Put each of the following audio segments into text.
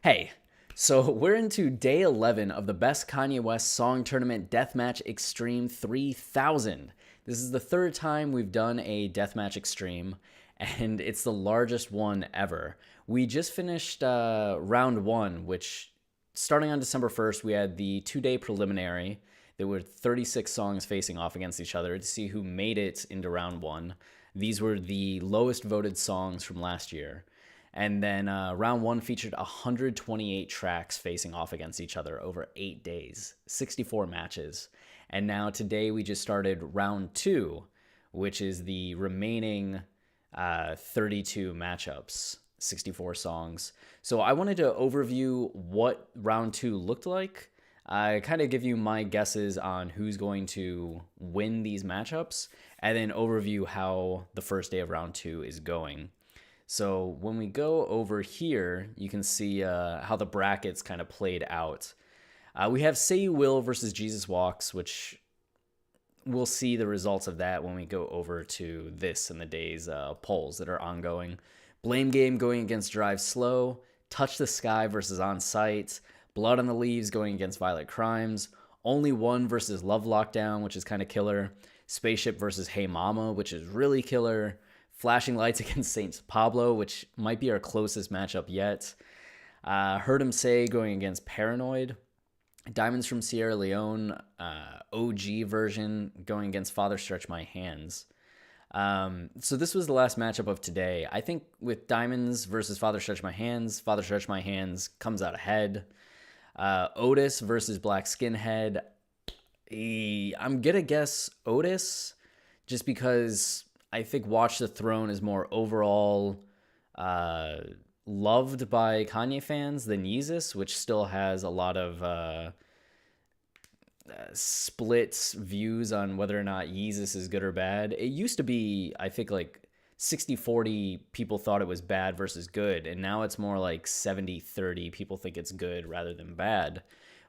Hey, so we're into day 11 of the Best Kanye West Song Tournament Deathmatch Extreme 3000. This is the third time we've done a Deathmatch Extreme, and it's the largest one ever. We just finished round one, which starting on December 1st, we had the 2 day preliminary. There were 36 songs facing off against each other to see who made it into round one. These were the lowest voted songs from last year. And then round one featured 128 tracks facing off against each other over 8 days, 64 matches. And now today we just started round two, which is the remaining 32 matchups, 64 songs. So I wanted to overview what round two looked like. I kind of give you my guesses on who's going to win these matchups, and then overview how the first day of round two is going. So when we go over here, you can see how the brackets kind of played out. We have Say You Will versus Jesus Walks, which we'll see the results of that when we go over to this in the day's polls that are ongoing. Blame Game going against Drive Slow, Touch the Sky versus On Site, Blood on the Leaves going against Violent Crimes, Only One versus Love Lockdown, which is kind of killer, Spaceship versus Hey Mama, which is really killer, Flashing Lights against Saint Pablo, which might be our closest matchup yet. Heard Him Say going against Paranoid. Diamonds from Sierra Leone, OG version going against Father Stretch My Hands. So this was the last matchup of today. I think with Diamonds versus Father Stretch My Hands comes out ahead. Otis versus Black Skinhead. I'm going to guess Otis just because I think Watch the Throne is more overall loved by Kanye fans than Yeezus, which still has a lot of split views on whether or not Yeezus is good or bad. It used to be, I think, like 60-40 people thought it was bad versus good, and now it's more like 70-30 people think it's good rather than bad.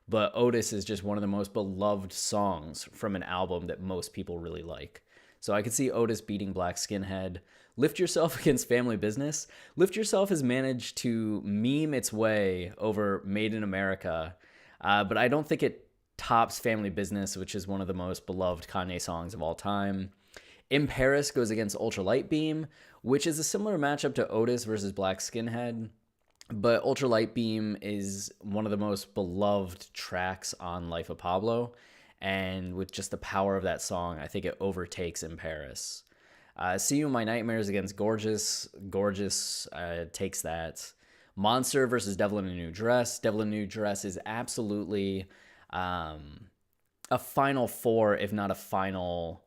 But Otis is just one of the most beloved songs from an album that most people really like. So I could see Otis beating Black Skinhead. Lift Yourself against Family Business. Lift Yourself has managed to meme its way over Made in America, but I don't think it tops Family Business, which is one of the most beloved Kanye songs of all time. In Paris goes against Ultralight Beam, which is a similar matchup to Otis versus Black Skinhead, but Ultralight Beam is one of the most beloved tracks on Life of Pablo. And with just the power of that song, I think it overtakes In Paris. See You in My Nightmares against Gorgeous. Gorgeous takes that. Monster versus Devil in a New Dress. Devil in a New Dress is absolutely a final four, if not a final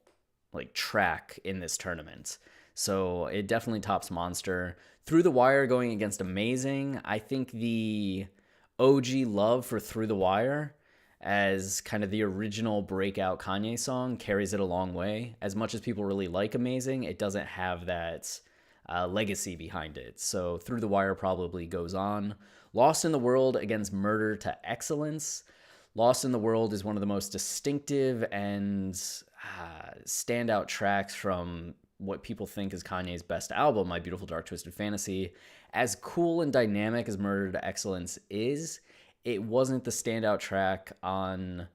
track in this tournament. So it definitely tops Monster. Through the Wire going against Amazing. I think the OG love for Through the Wire as kind of the original breakout Kanye song carries it a long way. As much as people really like Amazing, it doesn't have that legacy behind it. So Through the Wire probably goes on. Lost in the World against Murder to Excellence. Lost in the World is one of the most distinctive and standout tracks from what people think is Kanye's best album, My Beautiful Dark Twisted Fantasy. As cool and dynamic as Murder to Excellence is, it wasn't the standout track on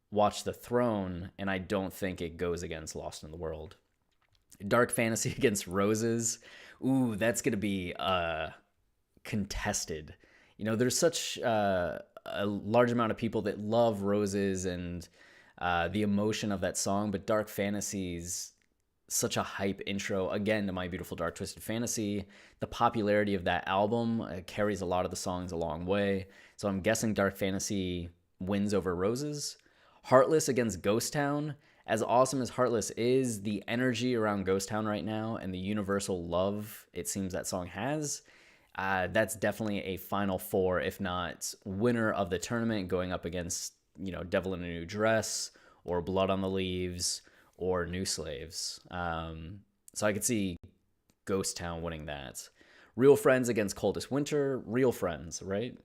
Watch the Throne, and I don't think it goes against Lost in the World. Dark Fantasy against Roses. Ooh, that's going to be contested. You know, there's such a large amount of people that love Roses and the emotion of that song, but Dark Fantasy's such a hype intro, again, to My Beautiful Dark Twisted Fantasy. The popularity of that album carries a lot of the songs a long way. So I'm guessing Dark Fantasy wins over Roses. Heartless against Ghost Town. As awesome as Heartless is, the energy around Ghost Town right now and the universal love it seems that song has, that's definitely a final four, if not winner of the tournament, going up against, Devil in a New Dress or Blood on the Leaves or New Slaves. So I could see Ghost Town winning that. Real Friends against Coldest Winter. Real Friends, right?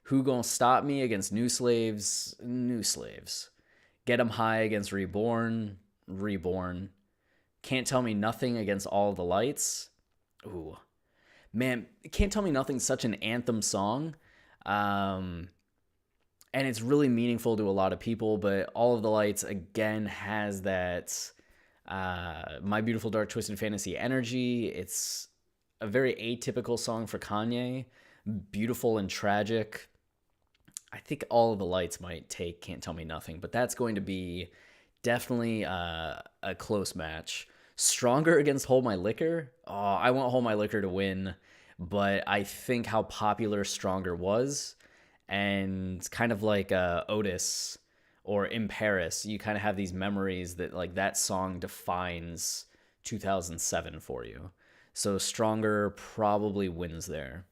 Who Gonna Stop Me against New Slaves. New Slaves. Get 'Em High against Reborn. Reborn. Can't Tell Me Nothing against All of the Lights. Ooh. Man, Can't Tell Me Nothing's such an anthem song. Um, and it's really meaningful to a lot of people, but All of the Lights, again, has that My Beautiful Dark Twisted Fantasy energy. It's a very atypical song for Kanye, beautiful and tragic. I think All of the Lights might take Can't Tell Me Nothing, but that's going to be definitely a close match. Stronger against Hold My Liquor. Oh, I want Hold My Liquor to win, but I think how popular Stronger was, and kind of like Otis or In Paris, you kind of have these memories that like that song defines 2007 for you. So Stronger probably wins there.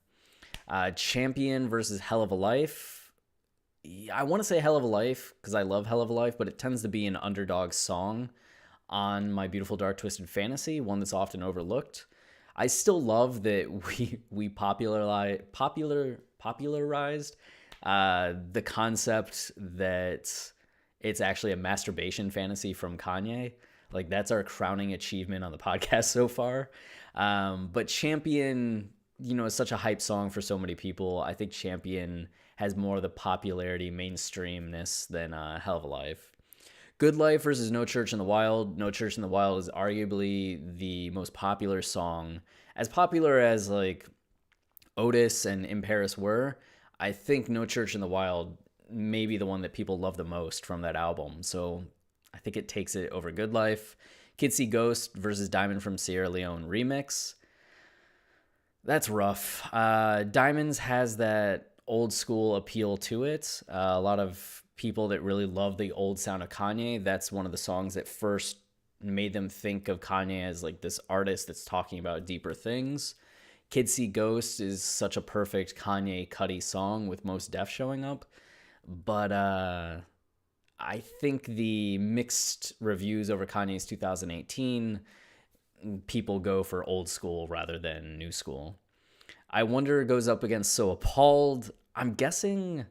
Champion versus Hell of a Life. I want to say Hell of a Life because I love Hell of a Life, but it tends to be an underdog song on My Beautiful Dark Twisted Fantasy, one that's often overlooked. I still love that we popularized the concept that it's actually a masturbation fantasy from Kanye. Like that's our crowning achievement on the podcast so far. But Champion, is such a hype song for so many people. I think Champion has more of the popularity, mainstreamness than Hell of a Life. Good Life versus No Church in the Wild. No Church in the Wild is arguably the most popular song. As popular as like Otis and In Paris were, I think No Church in the Wild may be the one that people love the most from that album. So I think it takes it over Good Life. Kids See Ghost versus Diamond from Sierra Leone remix. That's rough. Diamonds has that old school appeal to it. A lot of people that really love the old sound of Kanye, that's one of the songs that first made them think of Kanye as like this artist that's talking about deeper things. Kids See Ghosts is such a perfect Kanye Cudi song with Mos Def showing up. But I think the mixed reviews over Kanye's 2018, people go for old school rather than new school. I Wonder goes up against So Appalled. I'm guessing,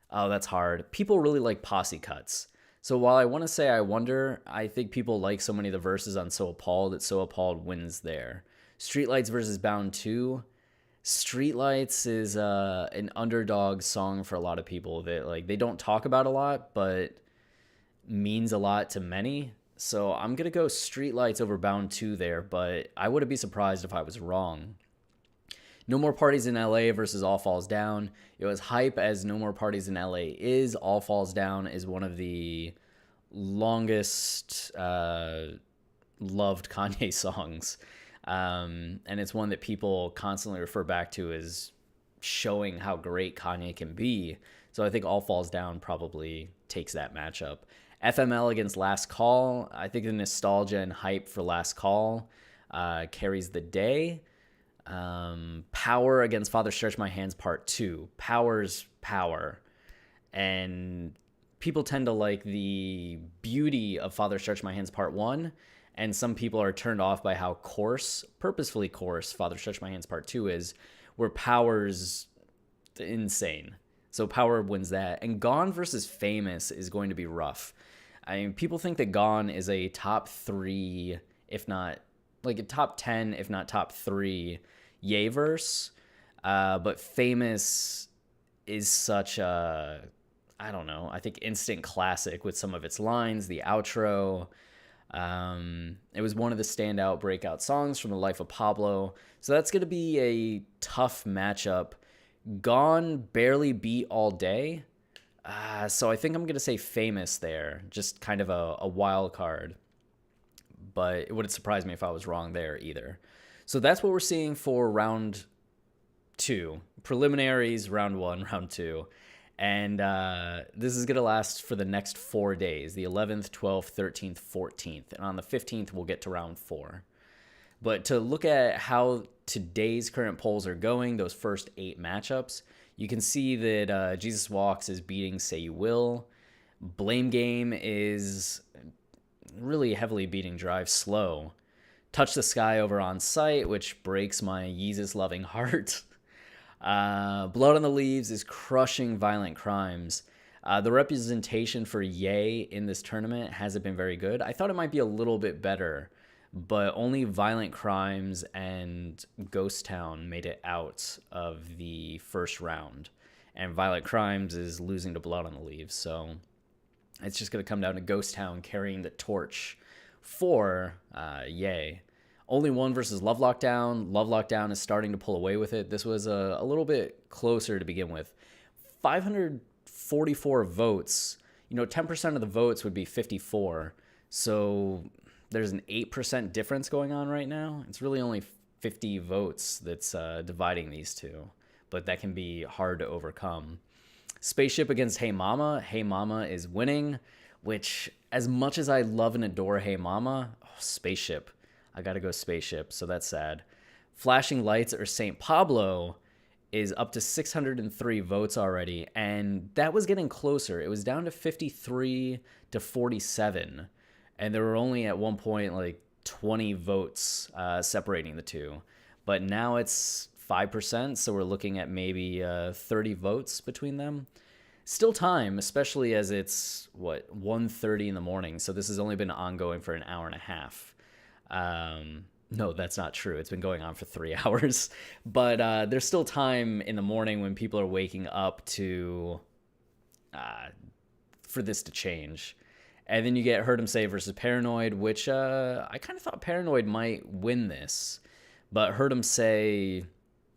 oh, that's hard. People really like posse cuts. So while I want to say I Wonder, I think people like so many of the verses on So Appalled that So Appalled wins there. Streetlights versus Bound 2. Streetlights is an underdog song for a lot of people that like they don't talk about a lot, but means a lot to many. So I'm going to go Streetlights over Bound 2 there, but I wouldn't be surprised if I was wrong. No More Parties in LA versus All Falls Down. As hype as No More Parties in LA is, All Falls Down is one of the longest loved Kanye songs. And it's one that people constantly refer back to as showing how great Kanye can be. So I think All Falls Down probably takes that matchup. FML against Last Call. I think the nostalgia and hype for Last Call carries the day. Power against Father Stretch My Hands Part 2. Power's power. And people tend to like the beauty of Father Stretch My Hands Part 1. And some people are turned off by how coarse, purposefully coarse, Father Stretch My Hands Part 2 is, where Power's insane. So Power wins that. And Gone versus Famous is going to be rough. I mean, people think that Gone is a top 3, if not, like a top 10, if not top 3 Ye verse. But Famous is such a, I don't know, I think instant classic with some of its lines, the outro. It was one of the standout breakout songs from the life of Pablo. So that's going to be a tough matchup. Gone barely beat All Day. So I think I'm going to say Famous there. Just kind of a wild card. But it wouldn't surprise me if I was wrong there either. So that's what we're seeing for round 2. Preliminaries, round 1, round 2. And this is going to last for the next 4 days, the 11th, 12th, 13th, 14th. And on the 15th, we'll get to round 4. But to look at how today's current polls are going, those first 8 matchups, you can see that Yeezus Walks is beating Say You Will. Blame Game is really heavily beating Drive Slow. Touch the Sky over On Sight, which breaks my Yeezus-loving heart. Blood on the Leaves is crushing Violent Crimes. The representation for Ye in this tournament hasn't been very good. I thought it might be a little bit better, but only Violent Crimes and Ghost Town made it out of the first round. and Violent Crimes is losing to Blood on the Leaves. So it's just going to come down to Ghost Town carrying the torch for Ye. Only One versus Love Lockdown. Love Lockdown is starting to pull away with it. This was a little bit closer to begin with. 544 votes. 10% of the votes would be 54. So there's an 8% difference going on right now. It's really only 50 votes that's dividing these two, but that can be hard to overcome. Spaceship against Hey Mama. Hey Mama is winning, which, as much as I love and adore Hey Mama, Spaceship. I gotta go Spaceship, so that's sad. Flashing Lights or St. Pablo is up to 603 votes already, and that was getting closer. It was down to 53 to 47, and there were only at one point like 20 votes separating the two. But now it's 5%, so we're looking at maybe 30 votes between them. Still time, especially as it's, 1:30 in the morning, so this has only been ongoing for an hour and a half. No, that's not true. It's been going on for 3 hours. But there's still time in the morning when people are waking up to for this to change. And then you get Heard 'Em Say versus Paranoid, which I kind of thought Paranoid might win this. But Heard 'Em Say,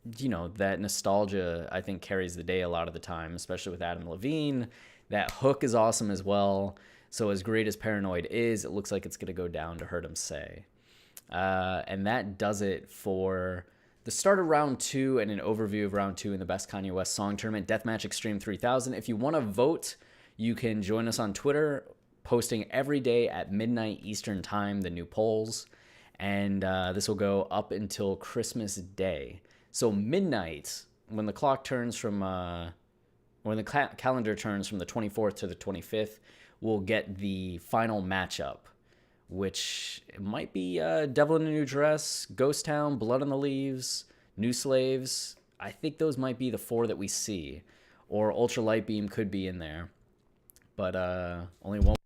that nostalgia, I think, carries the day a lot of the time, especially with Adam Levine. That hook is awesome as well. So as great as Paranoid is, it looks like it's going to go down to Heard 'Em Say. And that does it for the start of round 2 and an overview of round 2 in the Best Kanye West Song Tournament Deathmatch Extreme 3000. If you want to vote, you can join us on Twitter, posting every day at midnight Eastern Time, the new polls. And this will go up until Christmas Day. So midnight, when the clock turns from, when the calendar turns from the 24th to the 25th, we'll get the final matchup, which might be Devil in a New Dress, Ghost Town, Blood on the Leaves, New Slaves. I think those might be the 4 that we see. Or Ultra Light Beam could be in there. But only one.